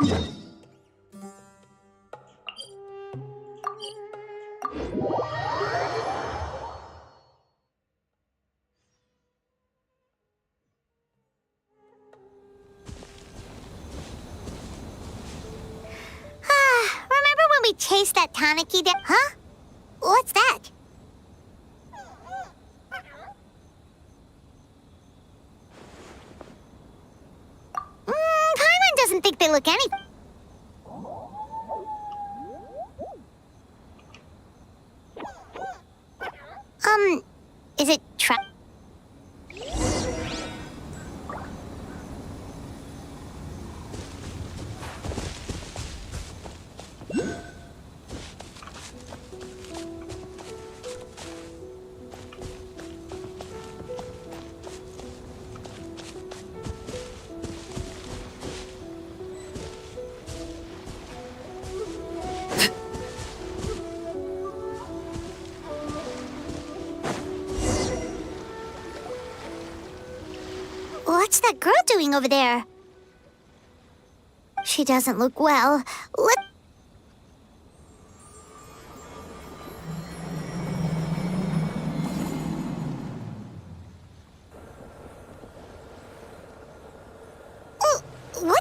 Remember when we chased that tanuki down? Huh? What's that? Paimon doesn't think they look any... Is it What's that girl doing over there? She doesn't look well. What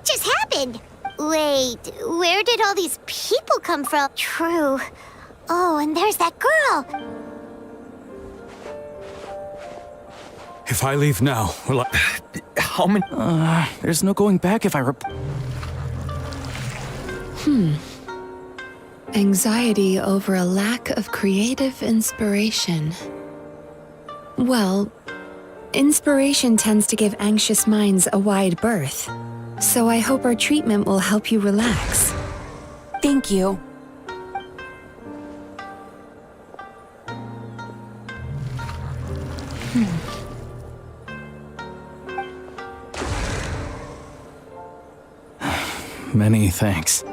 just happened? Wait, where did all these people come from? True. Oh, and there's that girl. If I leave now, will I... How many... there's no going back if I Anxiety over a lack of creative inspiration. Well, inspiration tends to give anxious minds a wide berth. So I hope our treatment will help you relax. Thank you. Many thanks.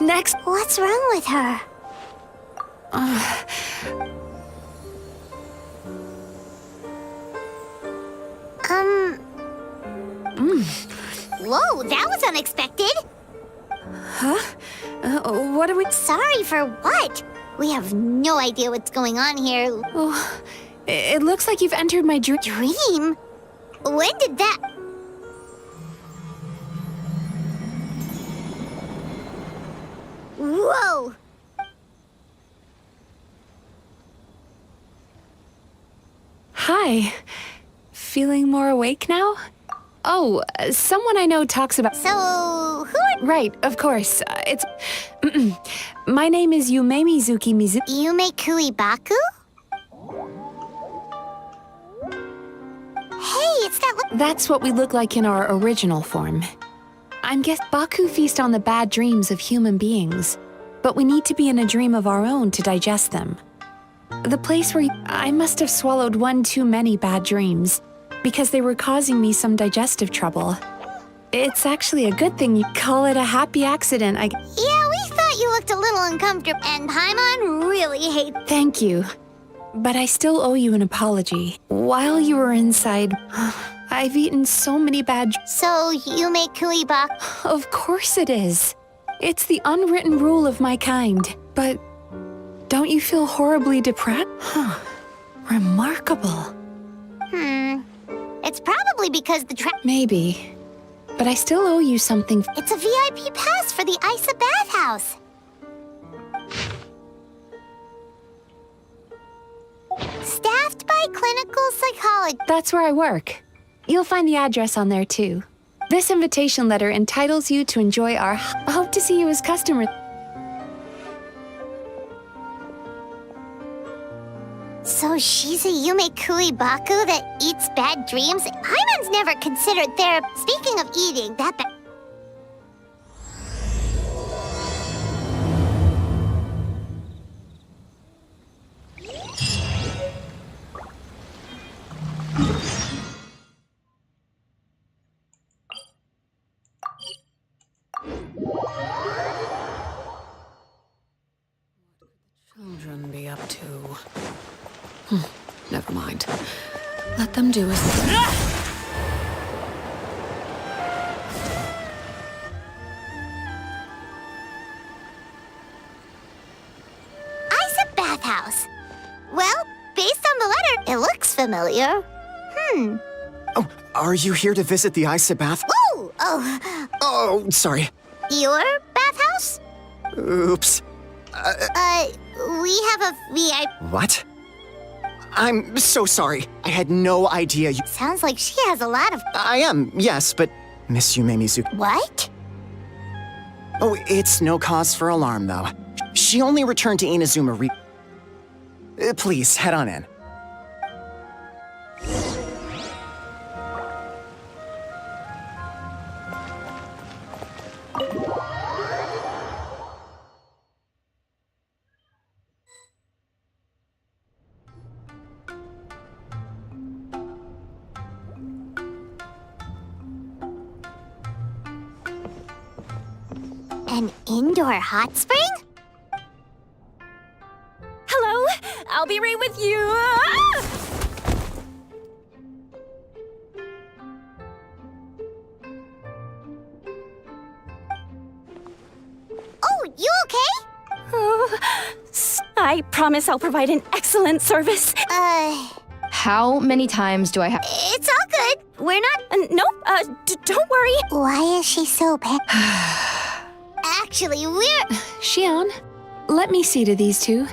Next. What's wrong with her? Whoa, that was unexpected. Huh? What are we... Sorry for what? We have no idea what's going on here. Oh, it looks like you've entered my dream. Dream? When did that... Whoa! Hi. Feeling more awake now? Oh, someone I know talks about... So, who are... Right, of course. It's... My name is Yumemizuki Mizuki. Yumekuibaku? Hey, it's that... That's what we look like in our original form. I'm guess Baku feast on the bad dreams of human beings, but we need to be in a dream of our own to digest them. The place where I must have swallowed one too many bad dreams, because they were causing me some digestive trouble. It's actually a good thing you call it a happy accident, Yeah, we thought you looked a little uncomfortable, and Paimon really hates... Thank you. But I still owe you an apology. While you were inside, I've eaten so many bad... So, Yumekuibaku... Of course it is. It's the unwritten rule of my kind. But don't you feel horribly depressed? Remarkable. It's probably because the Maybe. But I still owe you something. It's a VIP pass for the Isa bathhouse. Staffed by clinical psychology. That's where I work. You'll find the address on there too. This invitation letter entitles you to enjoy our... I hope to see you as customer. So she's a Yumekuibaku that eats bad dreams? Paimon's never considered therapy. Speaking of eating, that Children be up to... Never mind. Let them do as... It looks familiar. Oh, are you here to visit the ice bath? Ooh! Oh, Oh, sorry. your bathhouse? Oops. We have a VIP. What? I'm so sorry. I had no idea you... Sounds like she has a lot of. I am, yes, but... Miss Yumemizuki... What? Oh, it's no cause for alarm, though. She only returned to Inazuma please, head on in. An indoor hot spring? Hello, I'll be right with you. Ah! Oh, you okay? Oh, I promise I'll provide an excellent service. How many times do I have? It's all good. We're not. No, don't worry. Why is she so bad? Actually, we're. Shion, let me see to these two.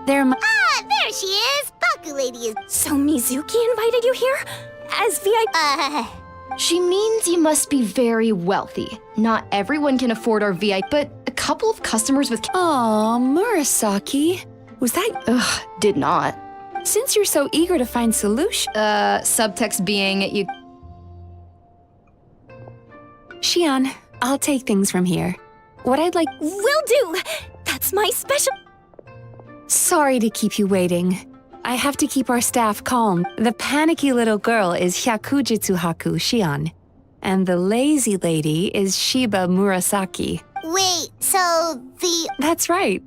They're my. Ah, there she is. Baku lady is. So Mizuki invited you here? As VIP? She means you must be very wealthy. Not everyone can afford our VIP, but a couple of customers with... Aw, Murasaki. Was that... Ugh, did not. Since you're so eager to find solution... Subtext being you... Shion, I'll take things from here. What I'd like... Will do. That's my special... Sorry to keep you waiting. I have to keep our staff calm. The panicky little girl is Hyakujitsu Haku Shion, and the lazy lady is Shiba Murasaki. Wait, so the. That's right.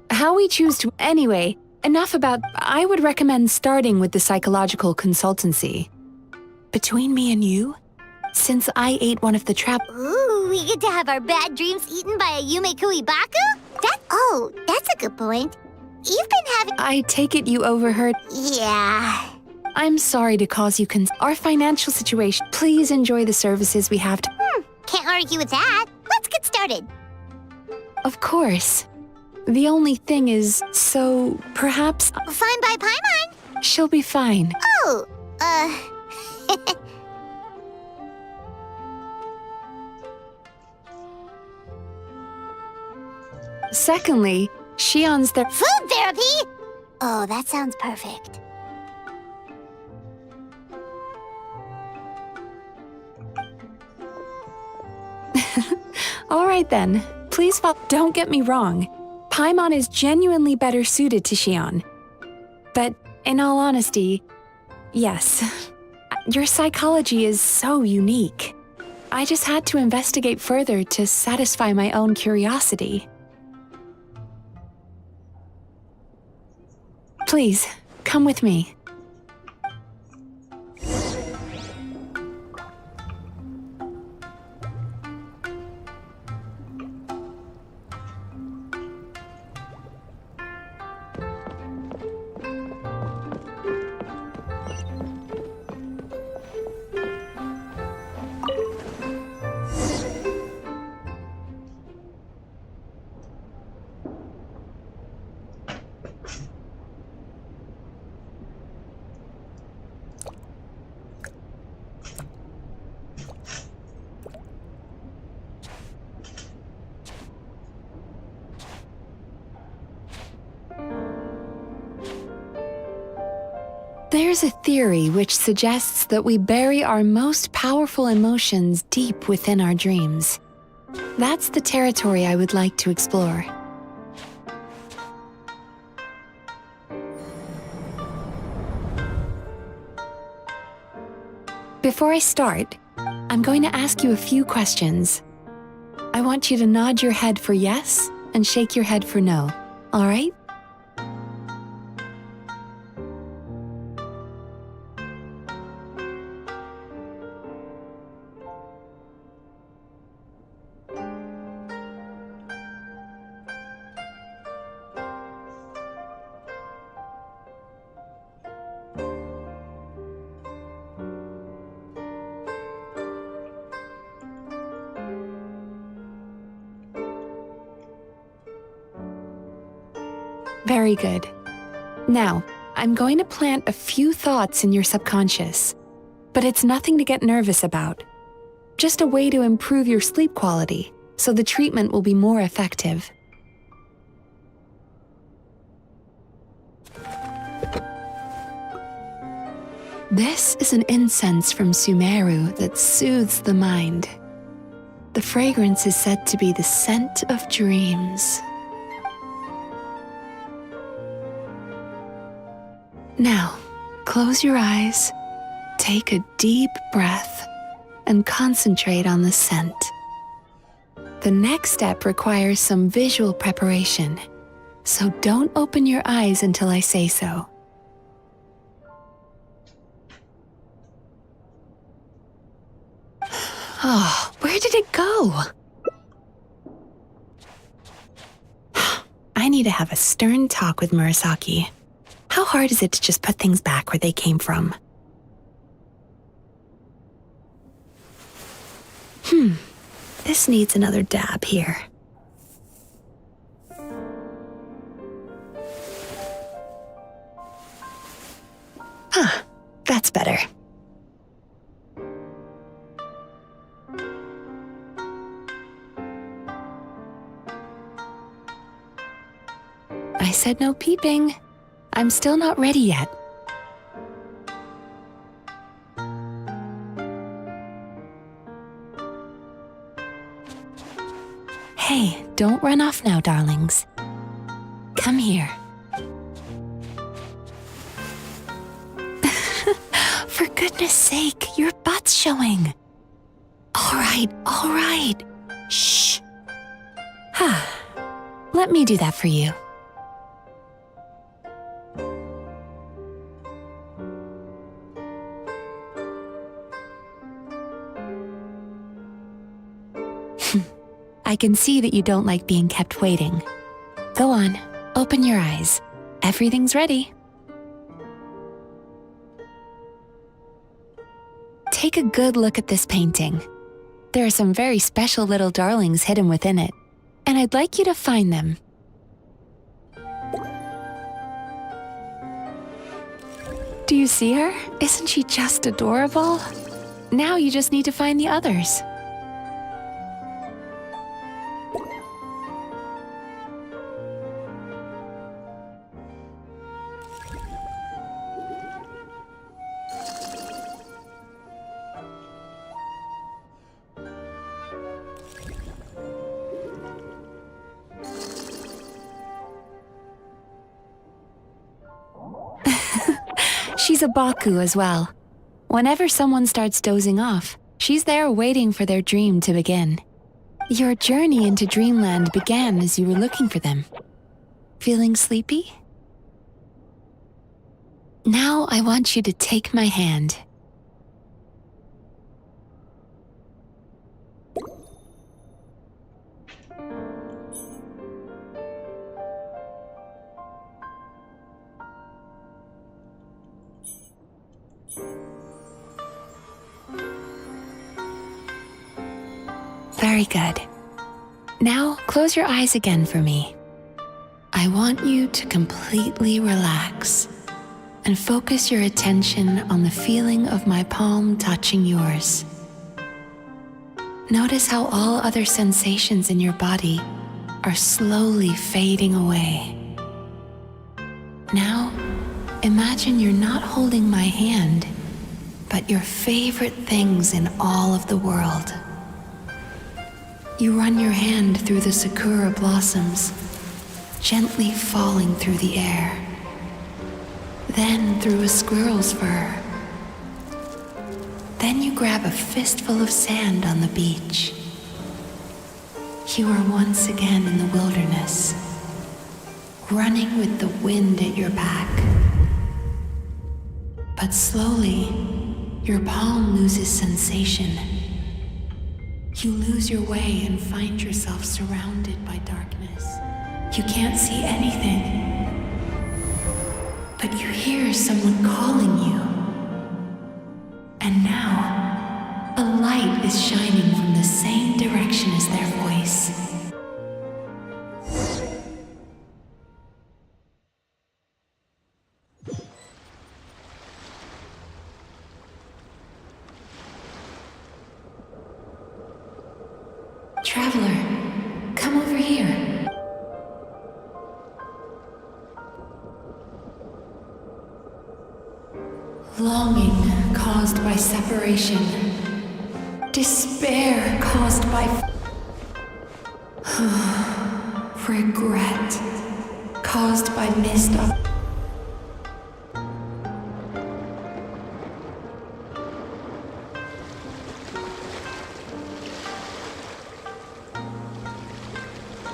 How we choose to. Anyway, enough about. I would recommend starting with the psychological consultancy. Between me and you, since I ate one of the trap. Ooh, we get to have our bad dreams eaten by a Yumekui Baku? That's a good point. You've been having. I take it you overheard. Yeah. I'm sorry to cause you our financial situation. Please enjoy the services we have to. Can't argue with that. Let's get started. Of course. The only thing is, so perhaps Fine by Paimon. she'll be fine. Oh, Secondly, Shion's there. food therapy? Oh, that sounds perfect. All right then. Please don't get me wrong. Paimon is genuinely better suited to Shion. But in all honesty, yes. Your psychology is so unique. I just had to investigate further to satisfy my own curiosity. Please, come with me. There's a theory which suggests that we bury our most powerful emotions deep within our dreams. That's the territory I would like to explore. Before I start, I'm going to ask you a few questions. I want you to nod your head for yes and shake your head for no, all right? Very good. Now, I'm going to plant a few thoughts in your subconscious, but it's nothing to get nervous about. Just a way to improve your sleep quality, so the treatment will be more effective. This is an incense from Sumeru that soothes the mind. The fragrance is said to be the scent of dreams. Now, close your eyes, take a deep breath, and concentrate on the scent. The next step requires some visual preparation, so don't open your eyes until I say so. Oh, where did it go? I need to have a stern talk with Murasaki. How hard is it to just put things back where they came from? This needs another dab here. That's better. I said no peeping. I'm still not ready yet. Hey, don't run off now, darlings. Come here. For goodness sake, your butt's showing. All right. Shh. Let me do that for you. I can see that you don't like being kept waiting. Go on, open your eyes. Everything's ready. Take a good look at this painting. There are some very special little darlings hidden within it, and I'd like you to find them. Do you see her? Isn't she just adorable? Now you just need to find the others. She's a Baku as well. Whenever someone starts dozing off, she's there waiting for their dream to begin. Your journey into Dreamland began as you were looking for them. Feeling sleepy? Now I want you to take my hand. Very good. Now, close your eyes again for me. I want you to completely relax and focus your attention on the feeling of my palm touching yours. Notice how all other sensations in your body are slowly fading away. Now, imagine you're not holding my hand, but your favorite things in all of the world. You run your hand through the sakura blossoms, gently falling through the air. Then through a squirrel's fur. Then you grab a fistful of sand on the beach. You are once again in the wilderness, running with the wind at your back. But slowly, your palm loses sensation. You lose your way and find yourself surrounded by darkness. You can't see anything, but you hear someone calling you. And now, a light is shining from the same direction as their voice. Traveler, come over here. Longing caused by separation. Despair caused by regret caused by missed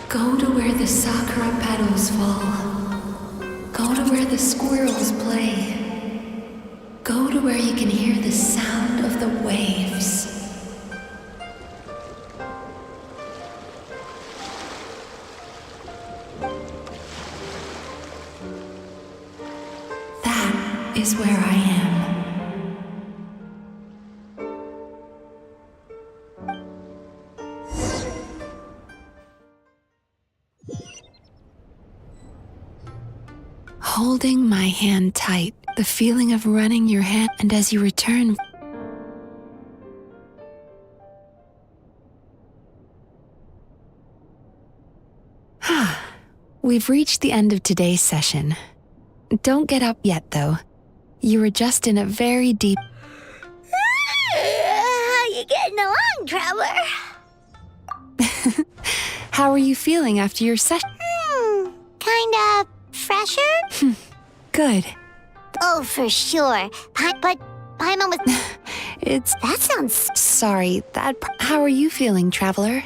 Go to where the sakura petals fall. Go to where the squirrels play. Go to where you can hear the sound of the waves. That is where I am. Holding my hand tight, the feeling of running your hand, and as you return, we've reached the end of today's session. Don't get up yet, though. You were just in a very deep... How you getting along, Traveler? How are you feeling after your session? Kinda fresher? Good. Oh, for sure. But Paimon was... It's... That sounds... Sorry, how are you feeling, Traveler?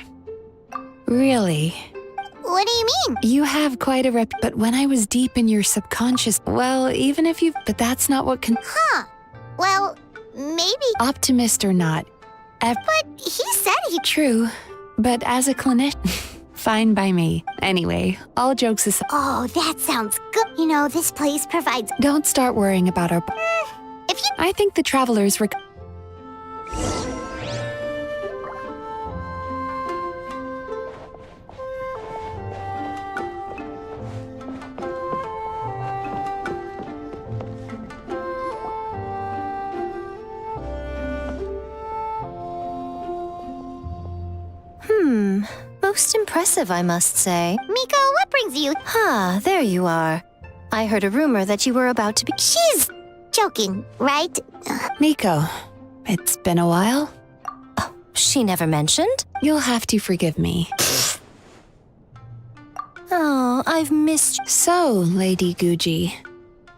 Really? What do you mean? You have quite a rep, but when I was deep in your subconscious, well, even if you've... But that's not what can... Huh. Well, maybe... Optimist or not. But he said he... True, but as a clinician... Fine by me. Anyway, all jokes aside... Oh, that sounds good. You know, this place provides... Don't start worrying about our... If you... I think the travelers... Most impressive, I must say. Miko, what brings you... There you are. I heard a rumor that you were about to be... She's joking, right? Miko, it's been a while. She never mentioned? You'll have to forgive me. Oh, I've missed... So, Lady Guji,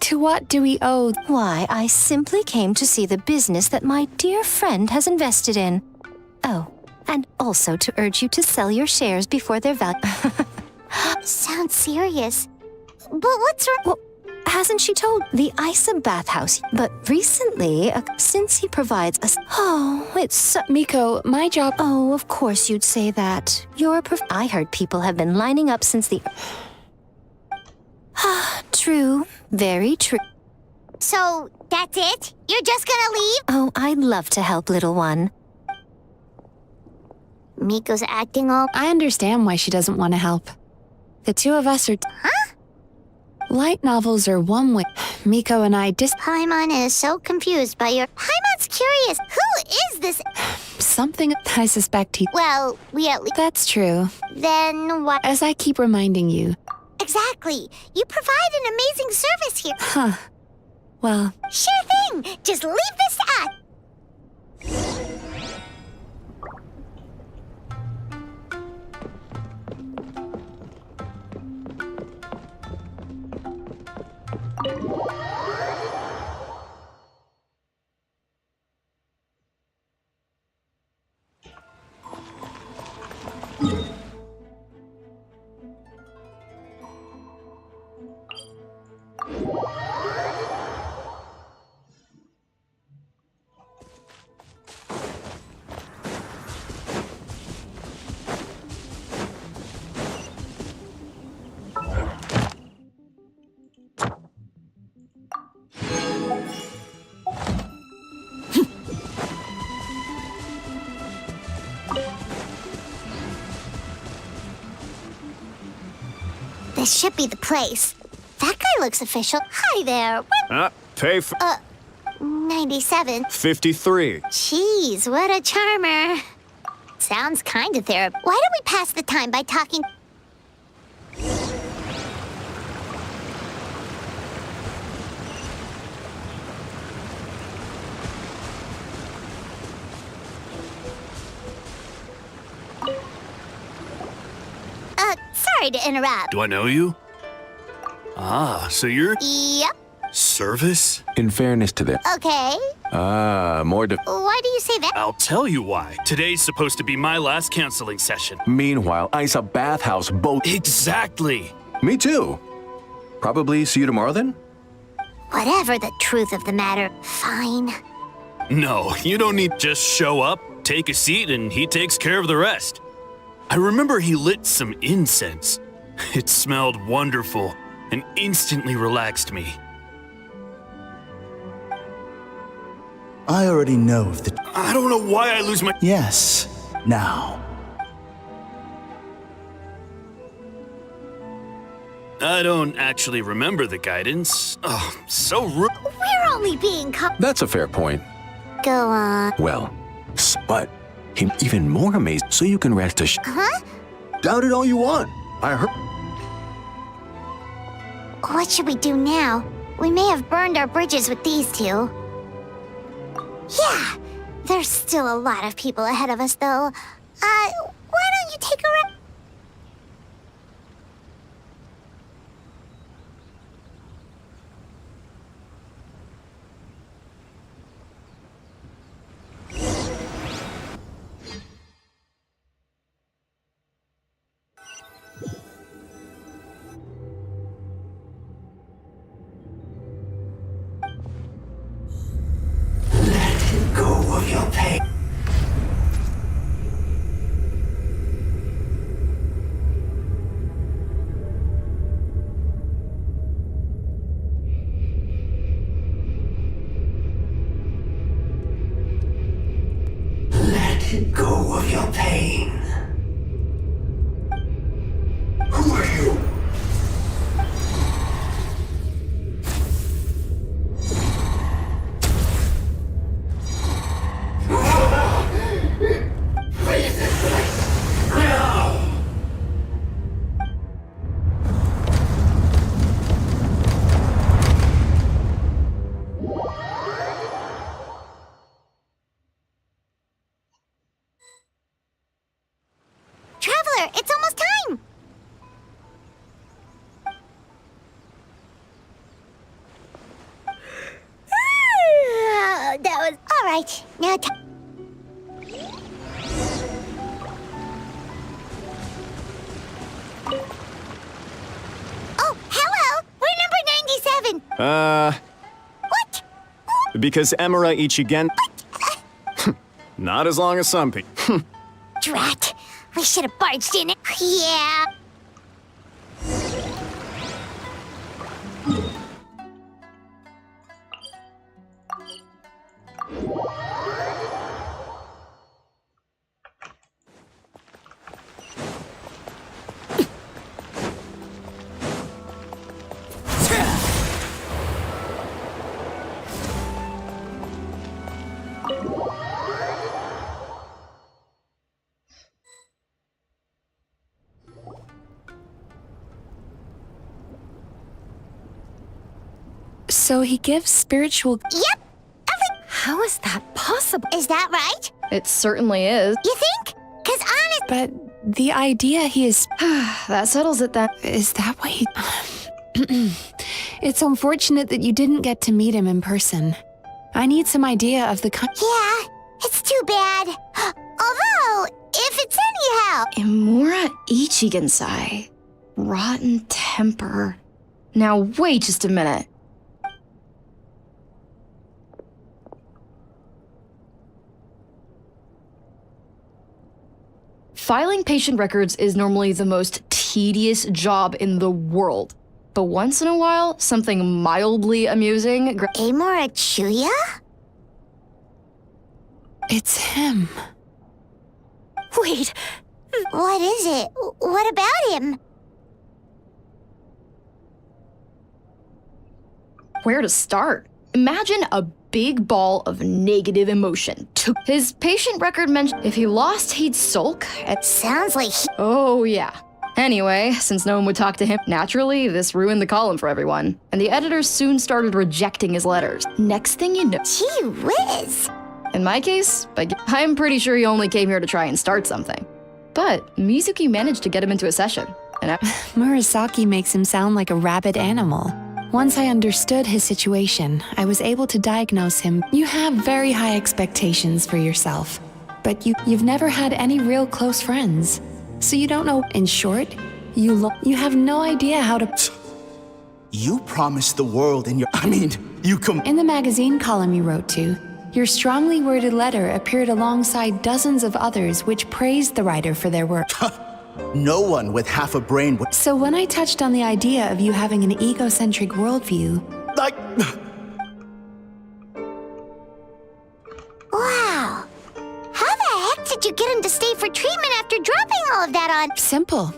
to what do we owe... Why, I simply came to see the business that my dear friend has invested in. Oh, and also to urge you to sell your shares before their value... Sounds serious. But what's wrong? Well, hasn't she told the Isa bathhouse? But recently, since he provides us... Oh, it's so... Miko, my job... Oh, of course you'd say that. I heard people have been lining up since the... True. Very true. So, that's it? You're just gonna leave? Oh, I'd love to help, little one. Miko's acting all... I understand why she doesn't want to help. The two of us are... Huh? Light novels are one way. Miko and I Paimon is so confused by your... Paimon's curious. Who is this? Something I suspect he... Well, we at least... That's true. Then what? As I keep reminding you. Exactly. You provide an amazing service here. Huh. Well... Sure thing. Just leave this at... This should be the place. That guy looks official. Hi there. Pay for... 97. 53. Jeez, what a charmer. Sounds kind of therapeutic. Why don't we pass the time by talking? Sorry to interrupt. Do I know you? Ah, so you're Yep. service? In fairness to them. Okay. More Why do you say that? I'll tell you why. Today's supposed to be my last counseling session. Meanwhile, ice a bathhouse boat. Exactly. Me too. Probably see you tomorrow then? Whatever the truth of the matter, fine. No, you don't need just show up, take a seat, and he takes care of the rest. I remember he lit some incense. It smelled wonderful and instantly relaxed me. I already know of the... I don't know why I lose my... Yes, now. I don't actually remember the guidance. Oh, so rude. We're only being That's a fair point. Go on. Well, but him even more amazed, so you can rest assured. Huh? Doubt it all you want. I heard. What should we do now? We may have burned our bridges with these two. Yeah, there's still a lot of people ahead of us, though. Why don't you take a rest? Go of your pain. Let go of your pain. Who are you? Traveler, it's almost time! That was all right. Now, oh, hello! We're number 97. What? Because Emira Ichigen... Not as long as some people. Drat! We should have barged in it. Yeah. So he gives spiritual... Yep. How is that possible? Is that right? It certainly is. You think? Because honest... But the idea he is... That settles it then. Is that why he... It's unfortunate that you didn't get to meet him in person. I need some idea of the kind... Yeah, it's too bad. Although, if it's any help... Imura Ichigensai. Rotten temper. Now wait just a minute. Filing patient records is normally the most tedious job in the world. But once in a while, something mildly amusing... Amora Chuya? It's him. Wait, what is it? What about him? Where to start? Imagine a big ball of negative emotion. His patient record mentioned if he lost, he'd sulk. Sounds like Oh, yeah. Anyway, since no one would talk to him, naturally, this ruined the column for everyone, and the editors soon started rejecting his letters. Next thing you know, Gee whiz. in my case, I'm pretty sure he only came here to try and start something. But Mizuki managed to get him into a session, and Murasaki makes him sound like a rabid animal. Once I understood his situation, I was able to diagnose him. You have very high expectations for yourself, but you've never had any real close friends. So you don't know. In short, you have no idea how to. You promised the world in your. In the magazine column you wrote to, your strongly worded letter appeared alongside dozens of others which praised the writer for their work. No one with half a brain would. So when I touched on the idea of you having an egocentric worldview, Like. Wow. How the heck did you get him to stay for treatment after dropping all of that on? simple.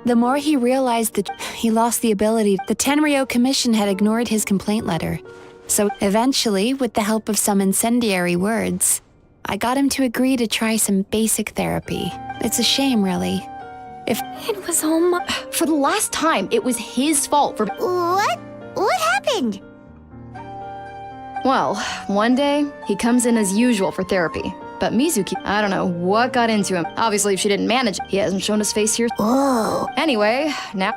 The more he realized that he lost the ability, the Tenryo Commission had ignored his complaint letter. So eventually, with the help of some incendiary words, I got him to agree to try some basic therapy. It's a shame, really. If it was all my. For the last time, it was his fault for. What? What happened? Well, one day, he comes in as usual for therapy. But Mizuki, I don't know what got into him. Obviously, if she didn't manage, he hasn't shown his face here. Oh. Anyway, now.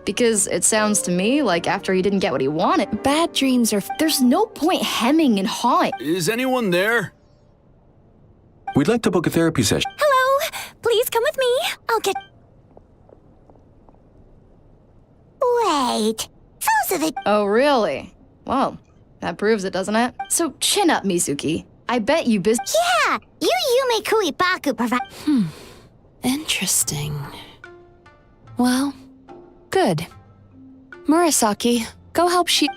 Because it sounds to me like after he didn't get what he wanted, bad dreams are. There's no point hemming and hawing. Is anyone there? We'd like to book a therapy session. Hello, please come with me. I'll get. Wait. Those are the. Oh, really? Well, that proves it, doesn't it? So chin up, Mizuki. I bet you Yeah! You Yumei Baku provide. Interesting. Well, good. Murasaki, go help she.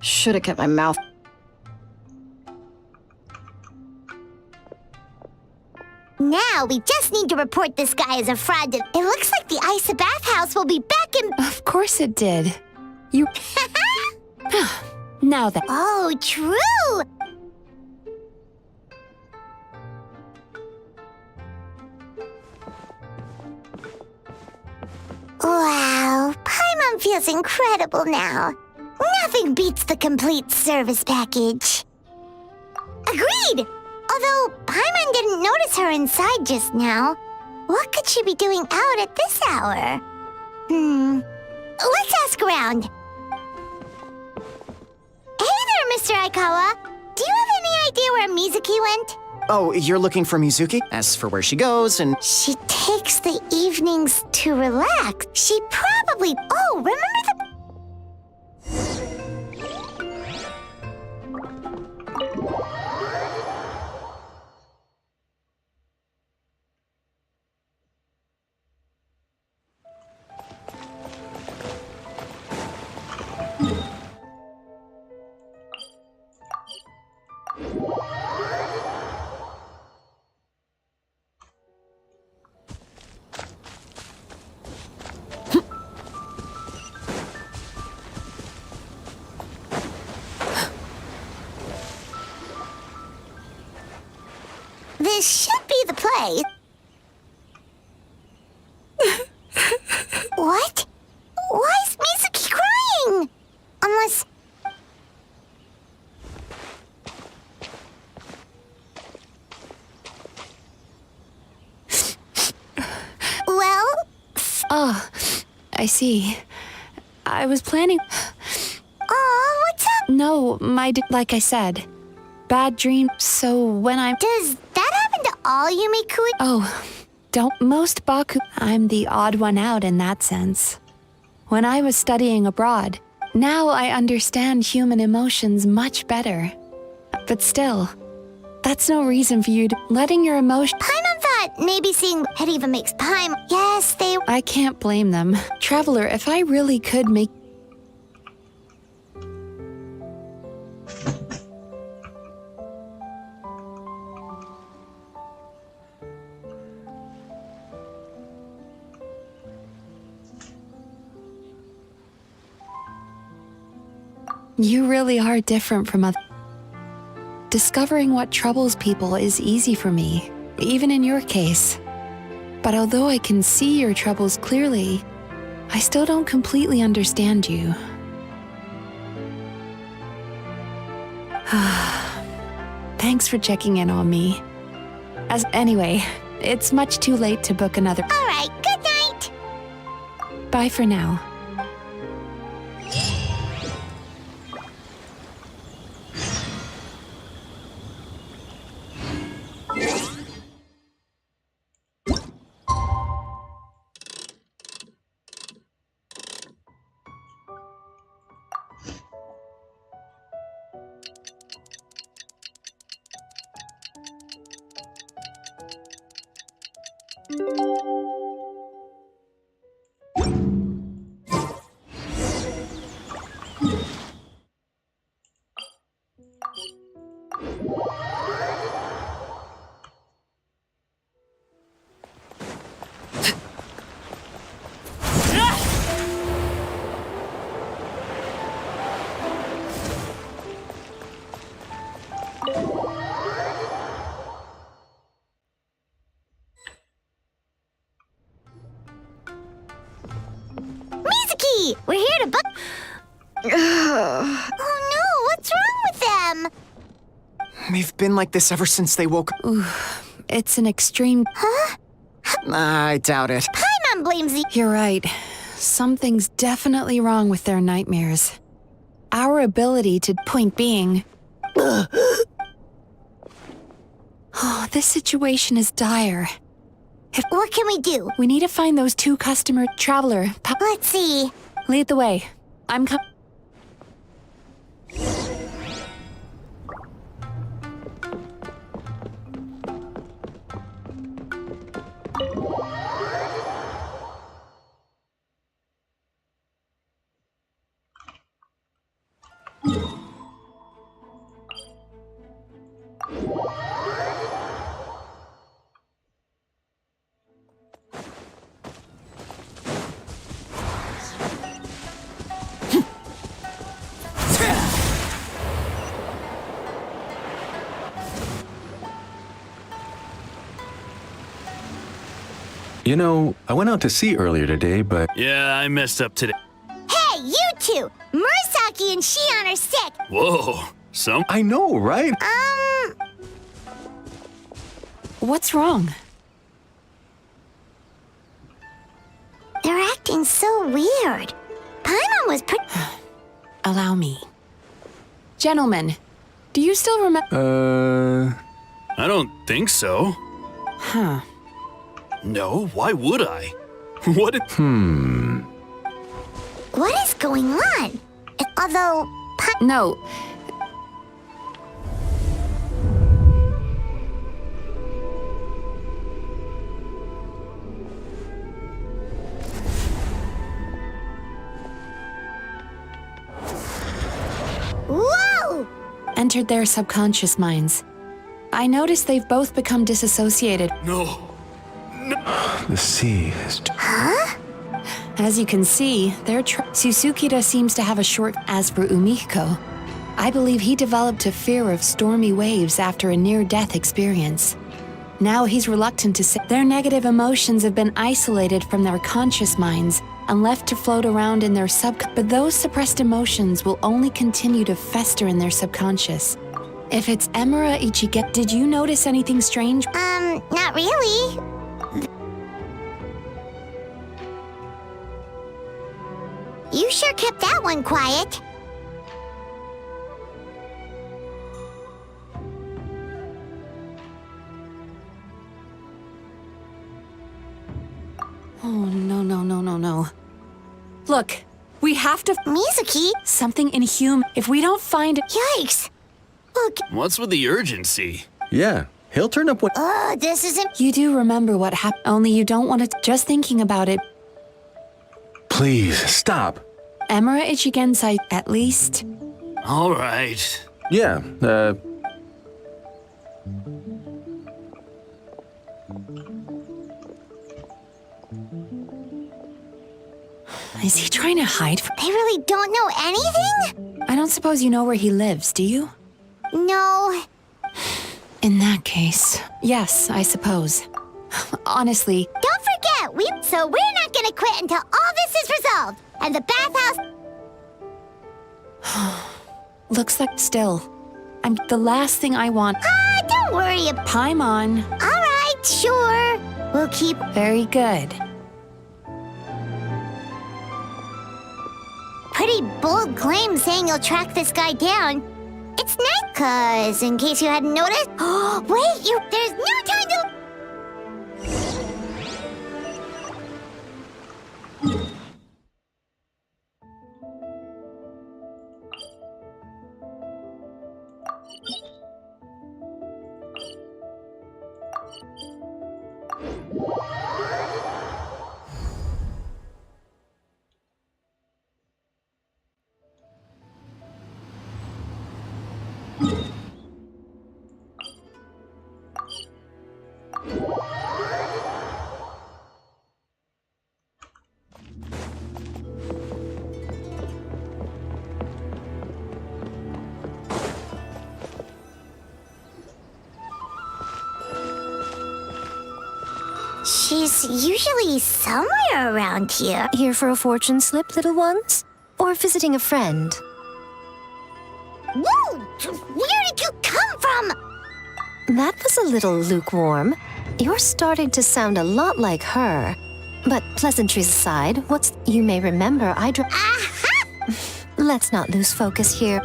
Should have kept my mouth. Now we just need to report this guy as a fraud. It looks like the ice bathhouse will be back in. Of course it did. You. Now then. Oh, true! Wow, Paimon feels incredible now. Nothing beats the complete service package. Agreed! Although Paimon didn't notice her inside just now. What could she be doing out at this hour? Let's ask around. Hey there, Mr. Aikawa. Do you have any idea where Mizuki went? Oh, you're looking for Mizuki? As for where she goes and... She takes the evenings to relax. She probably... Oh, remember the... This should be the place. What? Why is Mizuki crying? Unless... Well... Oh, I see. I was planning. Aw, what's up? No, like I said, bad dream. So when I'm. Does that happen to all Yumei-kui? Oh, don't most Baku. I'm the odd one out in that sense. When I was studying abroad, now I understand human emotions much better. But still, that's no reason for you to letting your emotion. Paimon thought maybe seeing it even makes Paimon. Yes, they. I can't blame them. Traveler, if I really could make. You really are different from others. Discovering what troubles people is easy for me, even in your case. But although I can see your troubles clearly, I still don't completely understand you. Thanks for checking in on me. Anyway, it's much too late to book another. All right, good night. Bye for now. Mizuki, we're here to book. Oh no, what's wrong with them? We've been like this ever since they woke up. It's an extreme... Huh? I doubt it. Paimon blames the. You're right. Something's definitely wrong with their nightmares. Our ability to... Point being... Oh, this situation is dire. What can we do? We need to find those two customer... Traveler... Let's see. Lead the way. I'm You know, I went out to sea earlier today, but... Yeah, I messed up today. Hey, you two! Murasaki and Shion are sick. Whoa, I know, right? What's wrong? They're acting so weird. Paimon was pretty. Allow me. Gentlemen, do you still remember... I don't think so. Huh. No, why would I? What if... What is going on? Although, No. whoa! Entered their subconscious minds. I noticed they've both become disassociated. No. The sea is... As you can see, Susukida seems to have a short... As for Umiko, I believe he developed a fear of stormy waves after a near-death experience. Now he's reluctant to say their negative emotions have been isolated from their conscious minds and left to float around in their but those suppressed emotions will only continue to fester in their subconscious. If it's Emura Ichige, did you notice anything strange? Not really. You sure kept that one quiet. Oh, no. Look, we have to... Mizuki? Something inhuman. If we don't find it... Yikes. Look, What's with the urgency? Yeah, he'll turn up when... this isn't... You do remember what happened, only you don't want to... Just thinking about it. Please, stop. Emura Ichigensai, at least... All right. Yeah, Is he trying to hide from... They really don't know anything? I don't suppose you know where he lives, do you? No. In that case, yes, I suppose. Honestly, Don't forget, so we're not gonna quit until all this is resolved. And the bathhouse... looks like still. The last thing I want. Don't worry. Paimon. All right, sure. We'll keep... Very good. Pretty bold claim saying you'll track this guy down. It's nice, cause in case you hadn't noticed... Wait, there's no time to... She's usually somewhere around here. Here for a fortune slip, little ones? Or visiting a friend? Whoa! Where did you come from? That was a little lukewarm. You're starting to sound a lot like her. But pleasantries aside, you may remember Aha! Let's not lose focus here.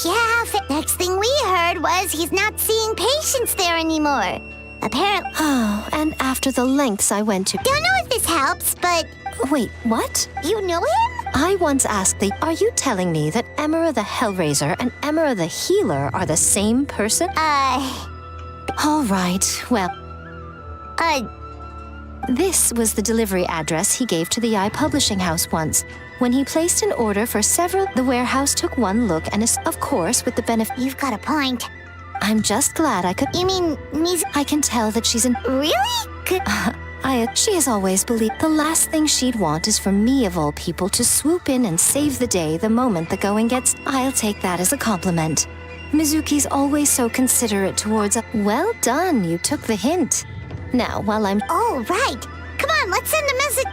Yeah, next thing we heard was he's not seeing patients there anymore. Apparently... Oh, and after the lengths I went to... Don't know if this helps, but... Wait, what? You know him? I once asked are you telling me that Emera the Hellraiser and Emera the Healer are the same person? All right, well... This was the delivery address he gave to the Publishing House once. When he placed an order for several, the warehouse took one look and of course with the benefit... You've got a point. I'm just glad I could... You mean, I can tell that she's in... Really? She has always believed the last thing she'd want is for me, of all people, to swoop in and save the day the moment the going gets... I'll take that as a compliment. Mizuki's always so considerate towards... Well done, you took the hint. Now, while I'm... Oh, right. Come on, let's send a message...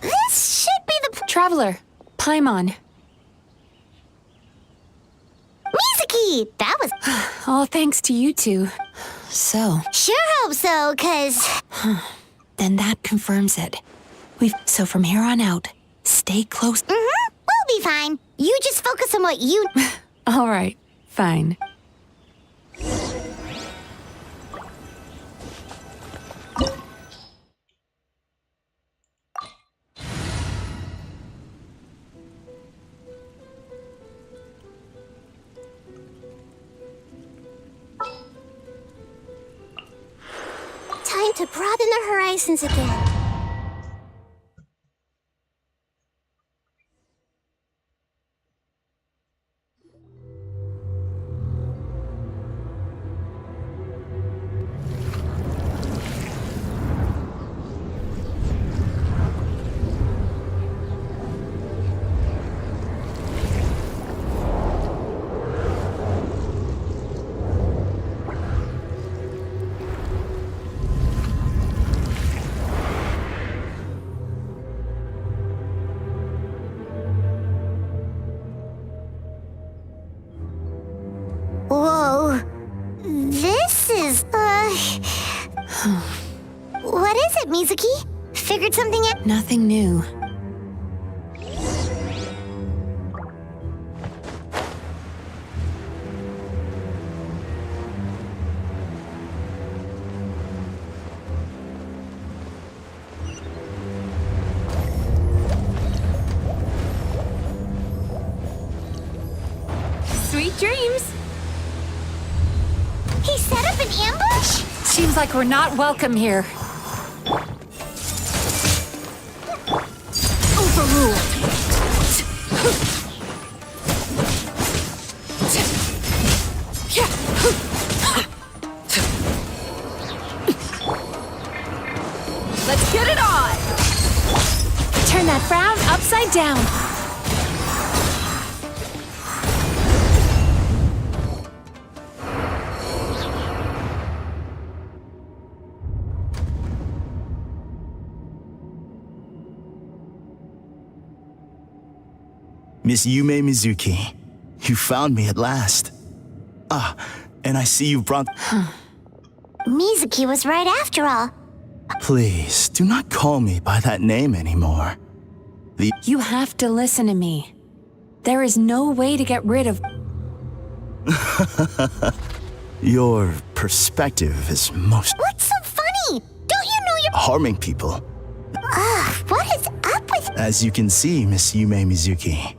This should be the... Traveler, Paimon. Mizuki! That was... All thanks to you two. So, Sure hope so, cause... then that confirms it. So from here on out, stay close. We'll be fine. You just focus on what you... All right, fine. Time to broaden our horizons again. Whoa. This is, What is it, Mizuki? Figured something out? Nothing new. Sweet dreams! He set up an ambush? Seems like we're not welcome here. Let's get it on! Turn that frown upside down. Miss Yumemizuki, you found me at last. Ah, and I see you brought... Mizuki was right after all. Please, do not call me by that name anymore. You have to listen to me. There is no way to get rid of... Your perspective is most... What's so funny? Don't you know you're... harming people. What is up with... As you can see, Miss Yumemizuki,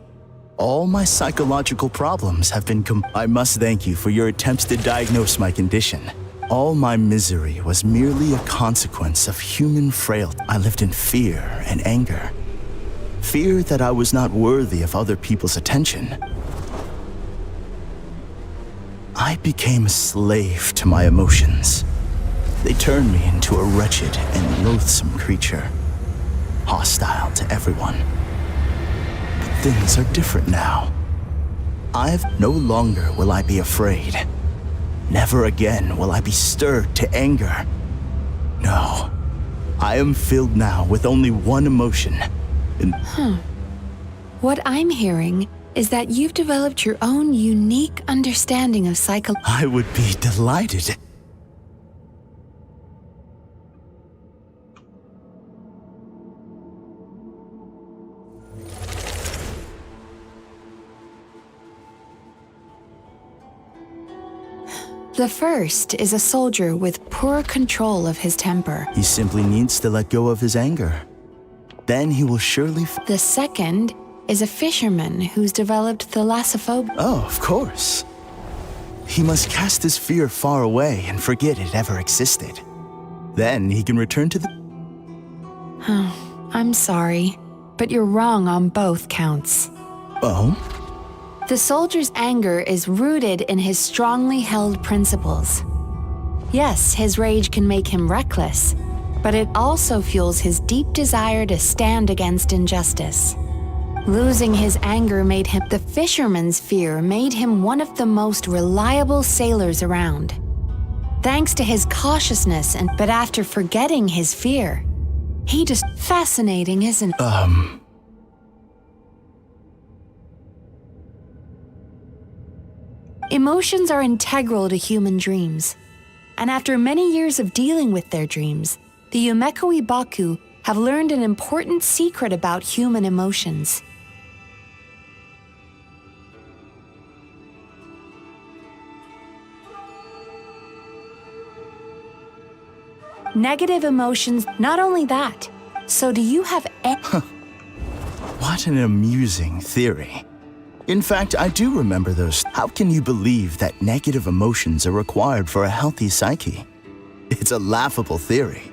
all my psychological problems have been I must thank you for your attempts to diagnose my condition. All my misery was merely a consequence of human frailty. I lived in fear and anger. Fear that I was not worthy of other people's attention. I became a slave to my emotions. They turned me into a wretched and loathsome creature, hostile to everyone. But things are different now. No longer will I be afraid. Never again will I be stirred to anger. No, I am filled now with only one emotion. What I'm hearing is that you've developed your own unique understanding of psychology. I would be delighted. The first is a soldier with poor control of his temper. He simply needs to let go of his anger. Then he will surely... The second is a fisherman who's developed thalassophobia. Oh, of course. He must cast his fear far away and forget it ever existed. Then he can return to the... I'm sorry, but you're wrong on both counts. Oh? The soldier's anger is rooted in his strongly held principles. Yes, his rage can make him reckless, but it also fuels his deep desire to stand against injustice. Losing his anger made him... The fisherman's fear made him one of the most reliable sailors around. Thanks to his cautiousness but after forgetting his fear, he just... Fascinating, isn't it? Emotions are integral to human dreams. And after many years of dealing with their dreams, the Yumemizuki Baku have learned an important secret about human emotions. Negative emotions, not only that. So do you have What an amusing theory. In fact, I do remember those. How can you believe that negative emotions are required for a healthy psyche? It's a laughable theory.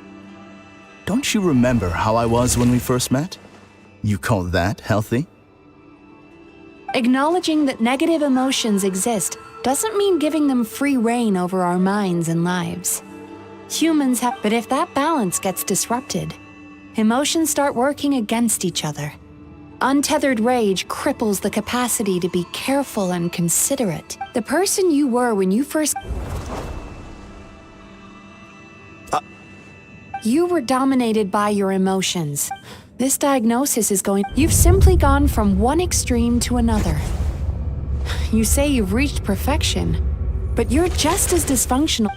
Don't you remember how I was when we first met? You call that healthy? Acknowledging that negative emotions exist doesn't mean giving them free rein over our minds and lives. Humans have, but if that balance gets disrupted, emotions start working against each other. Untethered rage cripples the capacity to be careful and considerate. The person you were when you first... You were dominated by your emotions. This diagnosis is going... You've simply gone from one extreme to another. You say you've reached perfection, but you're just as dysfunctional.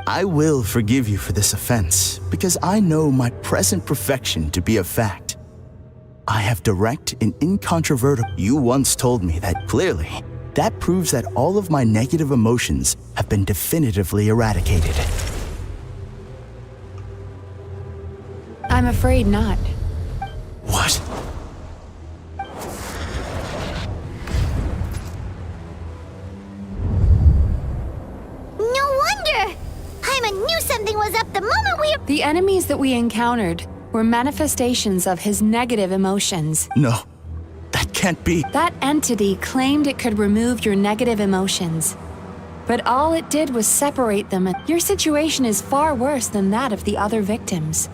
I will forgive you for this offense, because I know my present perfection to be a fact. I have direct and incontrovertible. You once told me that clearly. That proves that all of my negative emotions have been definitively eradicated. I'm afraid not. What? No wonder! Paimon knew something was up the moment we... The enemies that we encountered were manifestations of his negative emotions. No, that can't be. That entity claimed it could remove your negative emotions. But all it did was separate them. Your situation is far worse than that of the other victims.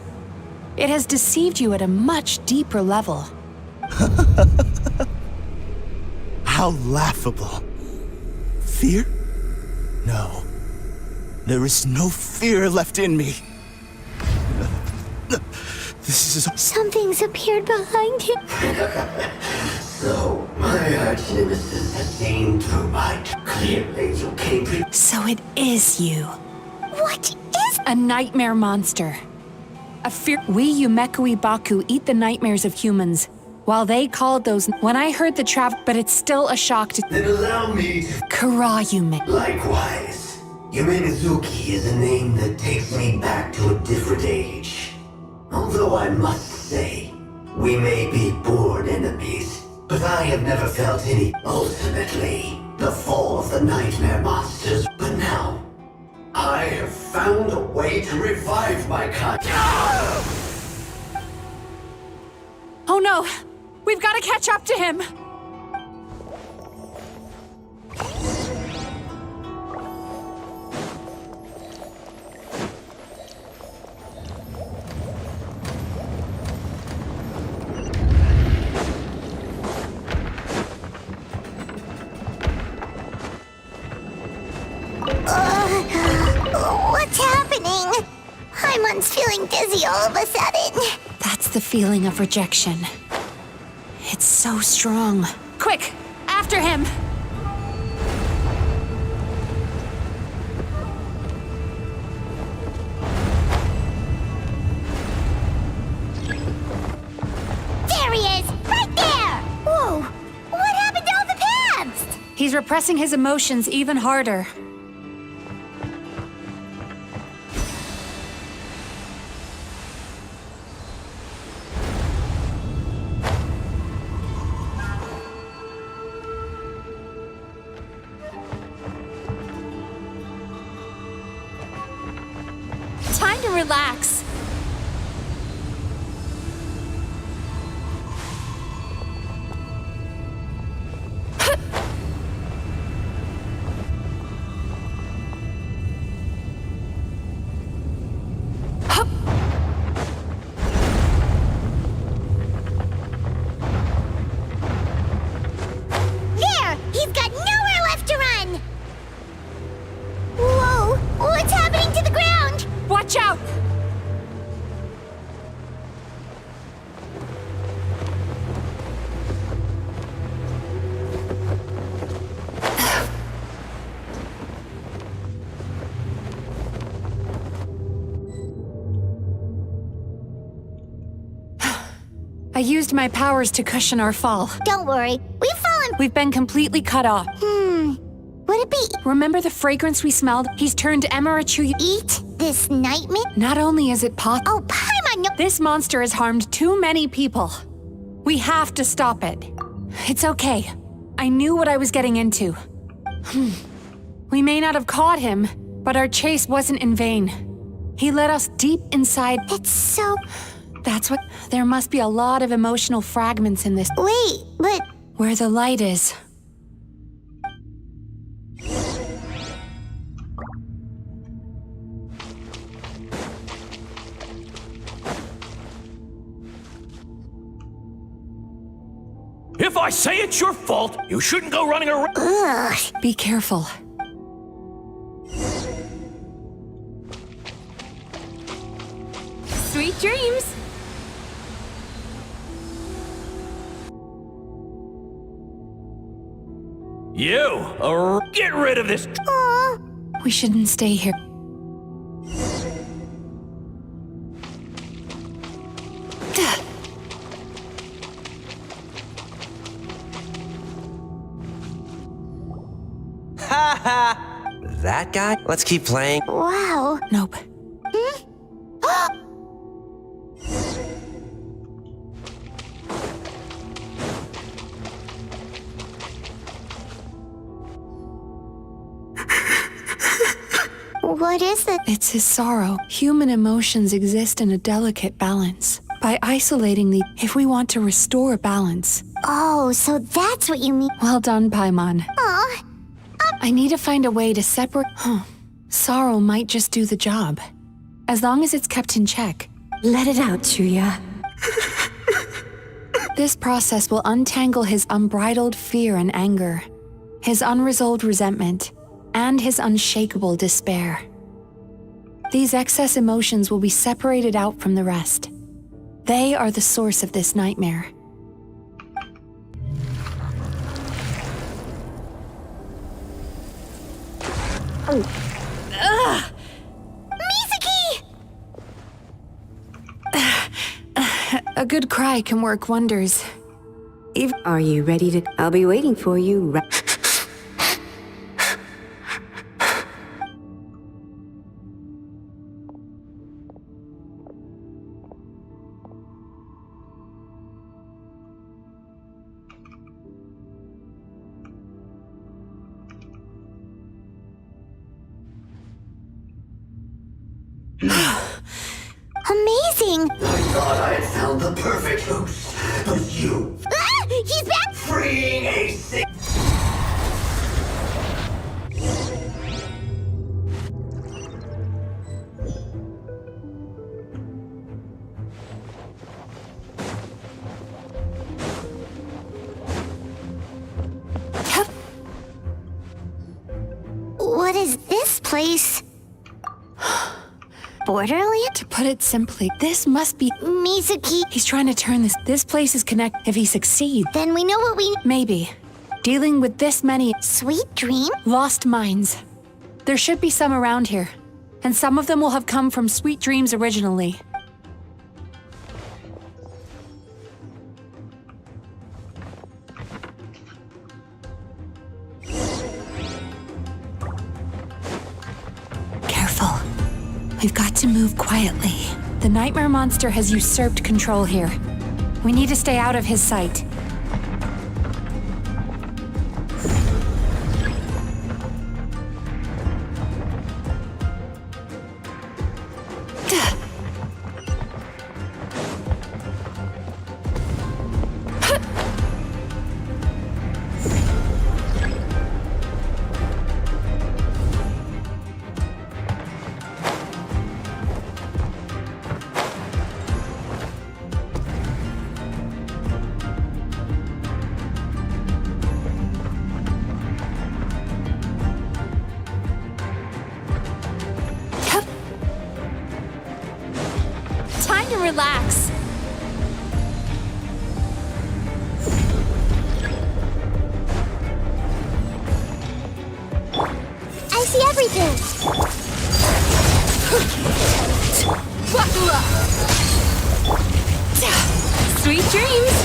It has deceived you at a much deeper level. How laughable. Fear? No. There is no fear left in me. This is... Something's appeared behind him. So, my arch-nemesis has seen through my... Clearly, you came... So it is you. What is... A nightmare monster. A fear... We Yumemizuki Baku eat the nightmares of humans, while they called those... When I heard the trap, but it's still a shock to... Then allow me to... Karayume. Likewise, Yumemizuki is a name that takes me back to a different age. Although I must say, we may be born enemies, but I have never felt any... Ultimately, the fall of the nightmare monsters. But now, I have found a way to revive my kind. Oh no! We've got to catch up to him! What's happening? Paimon's feeling dizzy all of a sudden. That's the feeling of rejection. It's so strong. Quick! After him! There he is! Right there! Whoa! What happened to all the paths? He's repressing his emotions even harder. Time to relax. There! He's got nowhere left to run! Whoa! What's happening to the ground? Watch out! I used my powers to cushion our fall. Don't worry, we've fallen. We've been completely cut off. Would it be Remember the fragrance we smelled? He's turned Emirachu. eat this nightmare? Not only is it possible, Oh, Paimon, no. this monster has harmed too many people. We have to stop it. It's okay. I knew what I was getting into. We may not have caught him, but our chase wasn't in vain. He led us deep inside. It's so... That's what... There must be a lot of emotional fragments in this. Wait, but... Where the light is. If I say it's your fault, you shouldn't go running around. Ugh. Be careful. Sweet dreams! You, get rid of this. We shouldn't stay here. That guy? Let's keep playing. Wow. Nope. What is it? It's his sorrow. Human emotions exist in a delicate balance. By isolating if we want to restore balance. Oh, so that's what you mean. Well done, Paimon. Aw. I need to find a way to separate. Sorrow might just do the job. As long as it's kept in check. Let it out, Chuya. This process will untangle his unbridled fear and anger, his unresolved resentment, and his unshakable despair. These excess emotions will be separated out from the rest. They are the source of this nightmare. Mizuki! A good cry can work wonders. Are you ready to... I'll be waiting for you. Amazing! I thought I had found the perfect host, but you... Ah! He's back! Freeing a sick... What is this place? Borderland? To put it simply, this must be Mizuki. He's trying to turn this place is connected. If he succeeds, Then we know what we... maybe. Dealing with this many Sweet dream? lost minds. There should be some around here. And some of them will have come from Sweet Dreams originally. Careful. We've got to move quietly. The nightmare monster has usurped control here. We need to stay out of his sight. Time to relax. I see everything! Sweet dreams!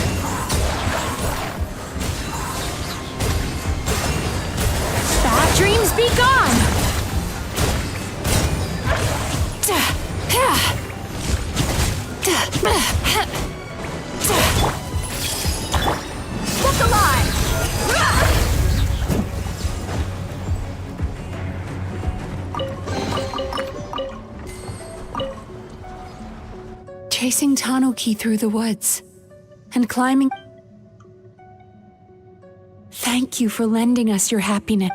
Bad dreams be gone! Look alive! Chasing Tanuki through the woods and climbing. Thank you for lending us your happiness.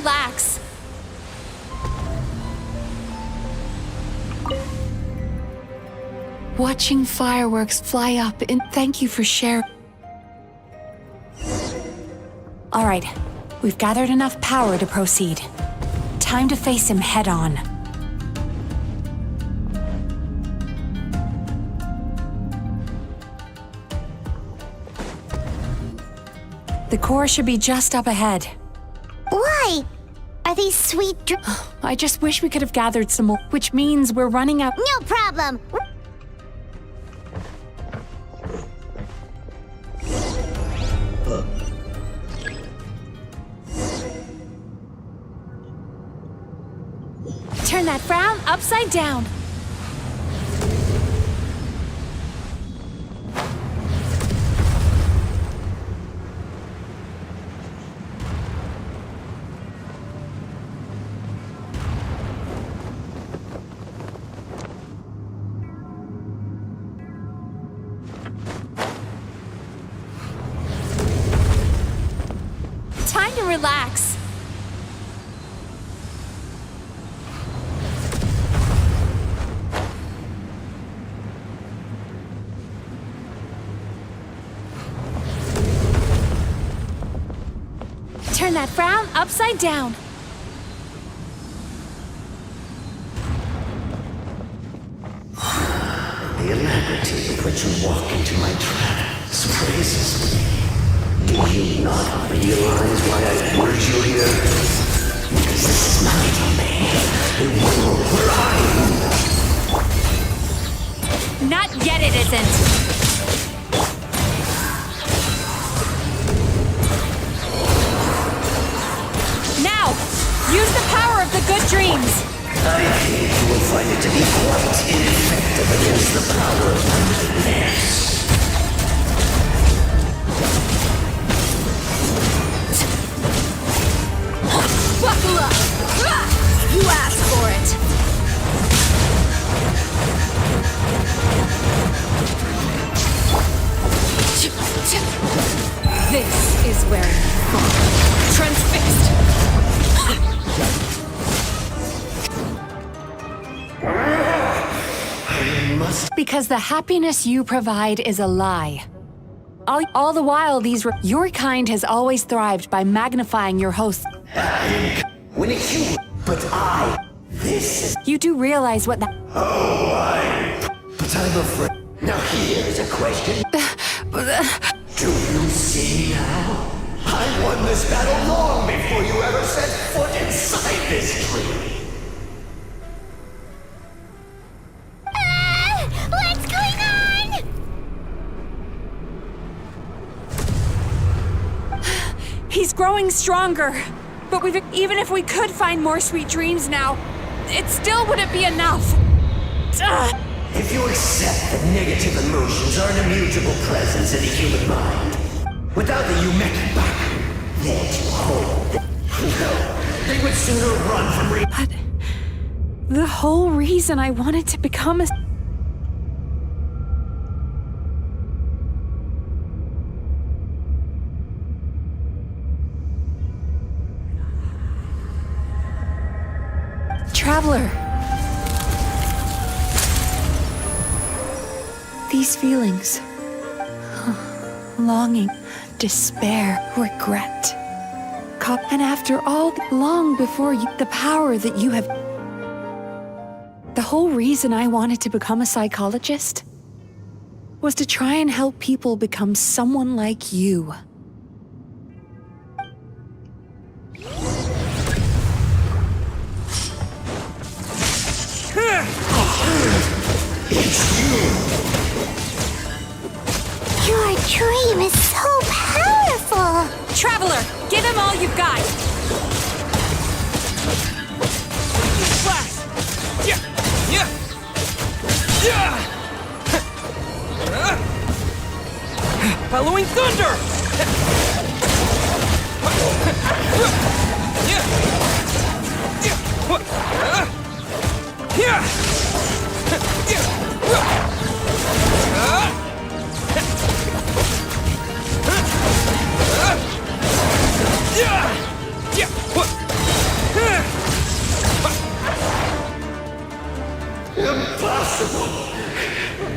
relax. Watching fireworks fly up and thank you for sharing. All right, we've gathered enough power to proceed. Time to face him head on. The core should be just up ahead. Why? Are these sweet I just wish we could have gathered some more, which means we're running out. No problem. Turn that frown upside down. Time to relax. Turn that frown upside down. The alacrity with which you walk into my trap surprises me. Do you not realize why I brought you here? Because this is my domain. The world where I am. Not yet, it isn't. Now, use the power of the good dreams. I think you will find it to be quite ineffective against the power of nightmares. Buckle up! You asked for it! This is where you fall. Transfixed! Because the happiness you provide is a lie. All the while, your kind has always thrived by magnifying your host. When it's you, but this is... You do realize what that... But I'm afraid... Now here's a question. Do you see now? I won this battle long before you ever set foot inside this tree. What's going on? He's growing stronger. But even if we could find more sweet dreams now, it still wouldn't be enough. If you accept that negative emotions are an immutable presence in the human mind, without the Yumemizuki Mizuki, then you hold them. No, they would sooner run from But the whole reason I wanted to become a... Traveler. These feelings. Longing, despair, regret. And after all, long before you, the power that you have... The whole reason I wanted to become a psychologist was to try and help people become someone like you. Your dream is so powerful! Traveler, give him all you've got! Blast! Yeah! Yeah! Yeah! Halloween thunder!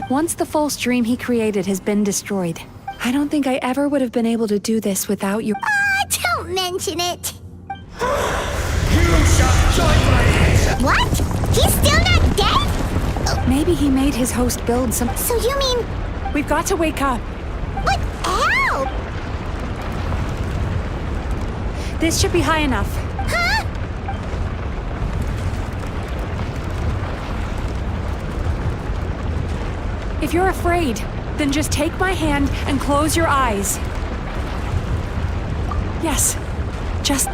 Once the false dream he created has been destroyed, I don't think I ever would have been able to do this without your— Don't mention it. You shall join my hands. What? He's still not dead? Maybe he made his host build some— So you mean... We've got to wake up. But how? This should be high enough. Huh? If you're afraid, then just take my hand and close your eyes. Yes, just...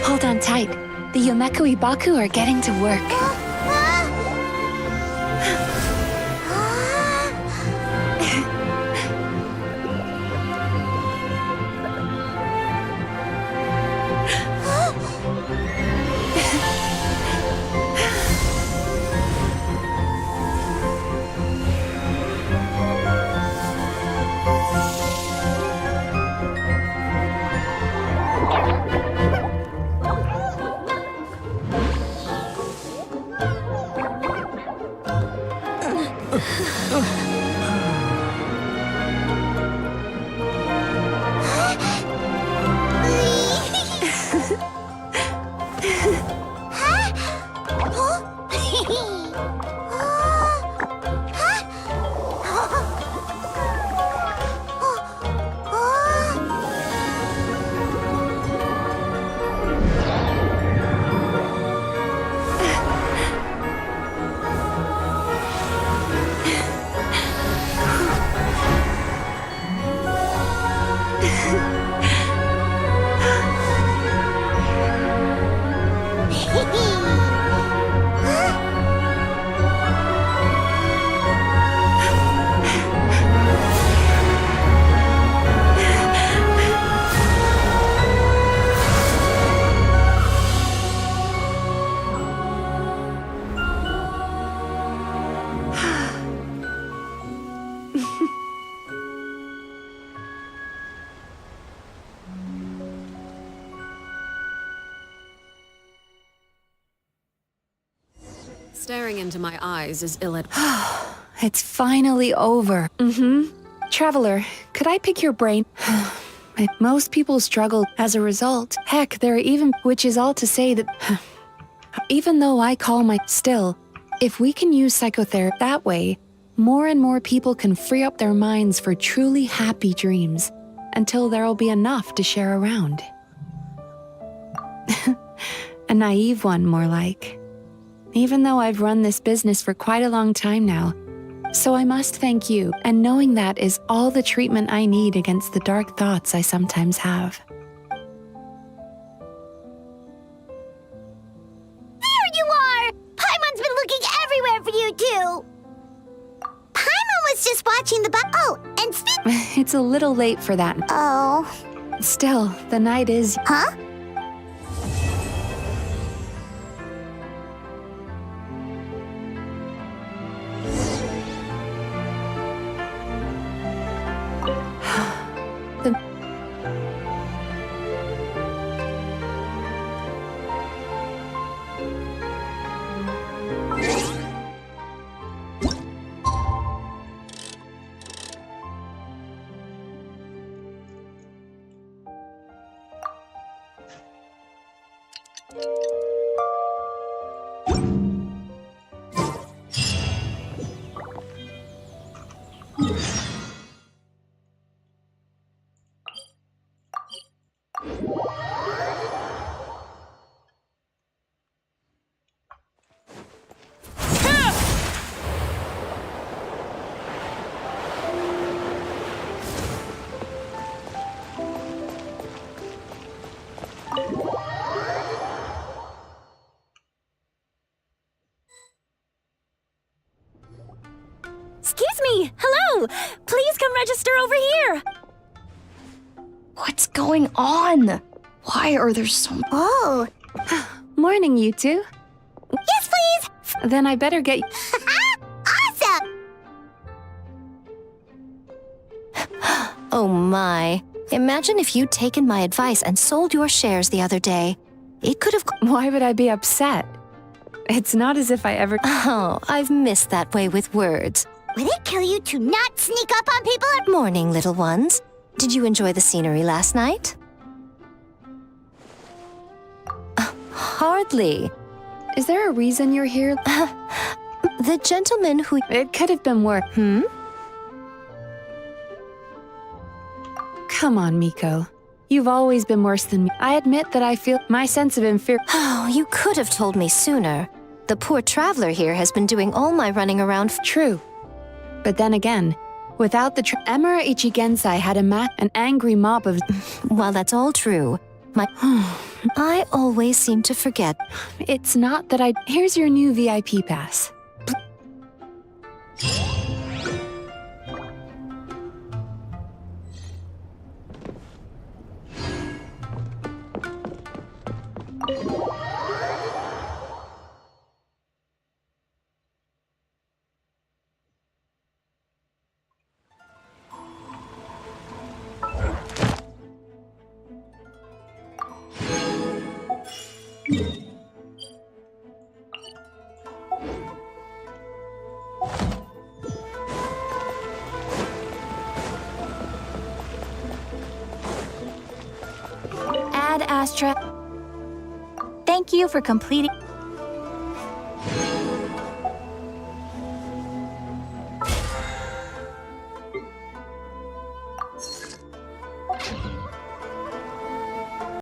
Hold on tight. The Yumemizuki are getting to work. Staring into my eyes is It's finally over. Traveler, could I pick your brain? Most people struggle as a result. Heck, there are even— which is all to say that even though I call my— still, if we can use psychotherapy that way, more and more people can free up their minds for truly happy dreams until there'll be enough to share around. A naive one, more like. Even though I've run this business for quite a long time now. So I must thank you, and knowing that is all the treatment I need against the dark thoughts I sometimes have. There you are! Paimon's been looking everywhere for you, too! Paimon was just watching the oh, and It's a little late for that. Oh. Still, the night is— Huh? Excuse me! Hello! Please come register over here! What's going on? Why are there so many? Oh, Morning, you two. yes, please! Then I better get. Awesome! Oh my. Imagine if you'd taken my advice and sold your shares the other day. It could have. Why would I be upset? It's not as if I ever. Oh, I've missed that way with words. Would it kill you to not sneak up on people? Morning, little ones. Did you enjoy the scenery last night? Hardly. Is there a reason you're here? The gentleman who. It could have been worse. Come on, Miko. You've always been worse than me. I admit that I feel my sense of inferiority. Oh, you could have told me sooner. The poor traveler here has been doing all my running around. True. But then again, without the Emira Ichigensai had an angry mob of. While that's all true, I always seem to forget. It's not that I. Here's your new VIP pass. Ad Astra. Thank you for completing.